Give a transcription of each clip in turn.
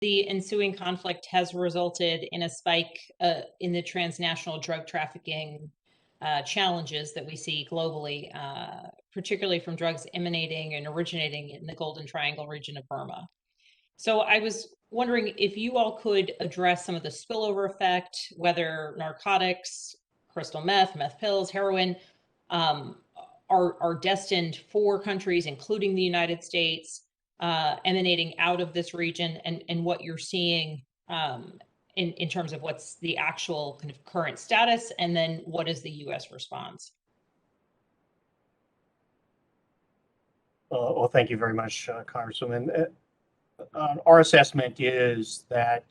the ensuing conflict has resulted in a spike in the transnational drug trafficking challenges that we see globally, particularly from drugs emanating and originating in the Golden Triangle region of Burma. So I was wondering if you all could address some of the spillover effect, whether narcotics, crystal meth, meth pills, heroin, um, are destined for countries, including the United States, emanating out of this region, and what you're seeing in terms of what's the actual kind of current status, and then what is the U.S. response? Well, thank you very much, Congresswoman. Our assessment is that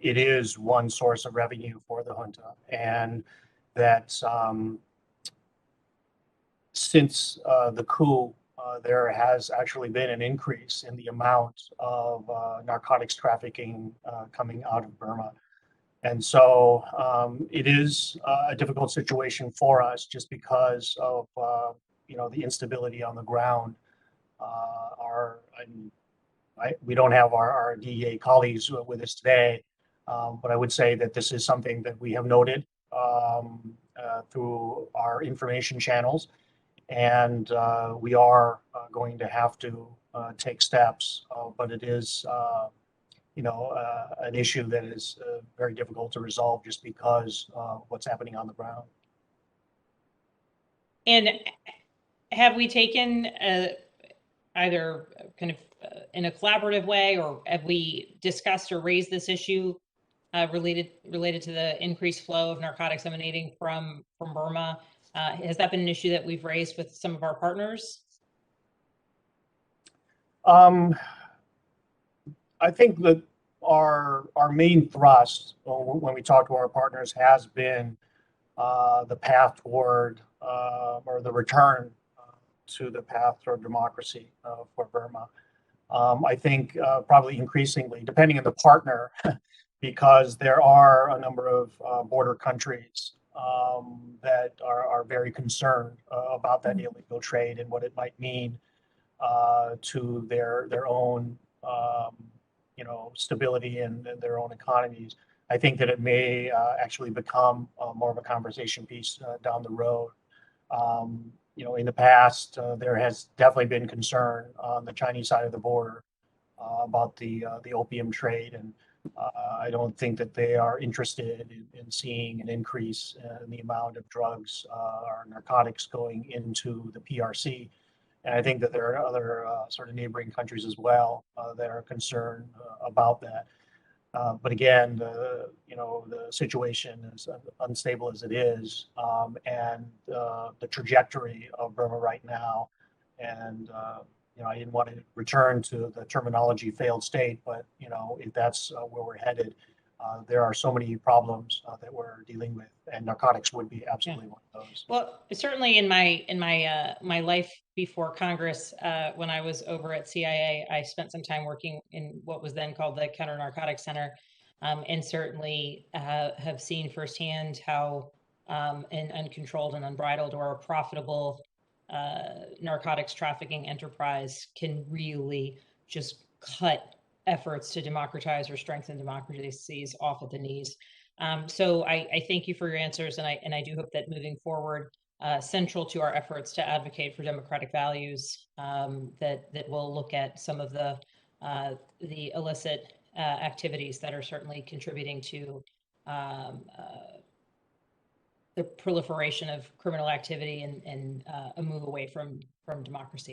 it is one source of revenue for the junta, and that since the coup, there has actually been an increase in the amount of narcotics trafficking coming out of Burma. And so it is a difficult situation for us just because of the instability on the ground. We don't have our DEA colleagues with us today, but I would say that this is something that we have noted through our information channels, and we are going to have to take steps, but it is an issue that is very difficult to resolve just because what's happening on the ground. And have we taken either kind of in a collaborative way, or have we discussed or raised this issue related to the increased flow of narcotics emanating from Burma? Has that been an issue that we've raised with some of our partners? I think that our main thrust when we talk to our partners has been the path toward or the return to the path toward democracy for Burma. I think probably increasingly, depending on the partner, because there are a number of border countries that are very concerned about that illegal trade and what it might mean to their own stability and their own economies. I think that it may actually become more of a conversation piece down the road. In the past, there has definitely been concern on the Chinese side of the border about the opium trade, and I don't think that they are interested in seeing an increase in the amount of drugs or narcotics going into the PRC. And I think that there are other sort of neighboring countries as well that are concerned about that. But again, the situation is unstable as it is, and the trajectory of Burma right now, and I didn't want to return to the terminology failed state, but if that's where we're headed, there are so many problems that we're dealing with, and narcotics would be absolutely one of those. Well, certainly in my life before Congress, when I was over at CIA, I spent some time working in what was then called the Counter Narcotics Center, and certainly have seen firsthand how an uncontrolled and unbridled or a profitable narcotics trafficking enterprise can really just cut efforts to democratize or strengthen democracies off at the knees. So I thank you for your answers, and I do hope that moving forward, central to our efforts to advocate for democratic values, that we'll look at some of the illicit activities that are certainly contributing to the proliferation of criminal activity and a move away from democracy.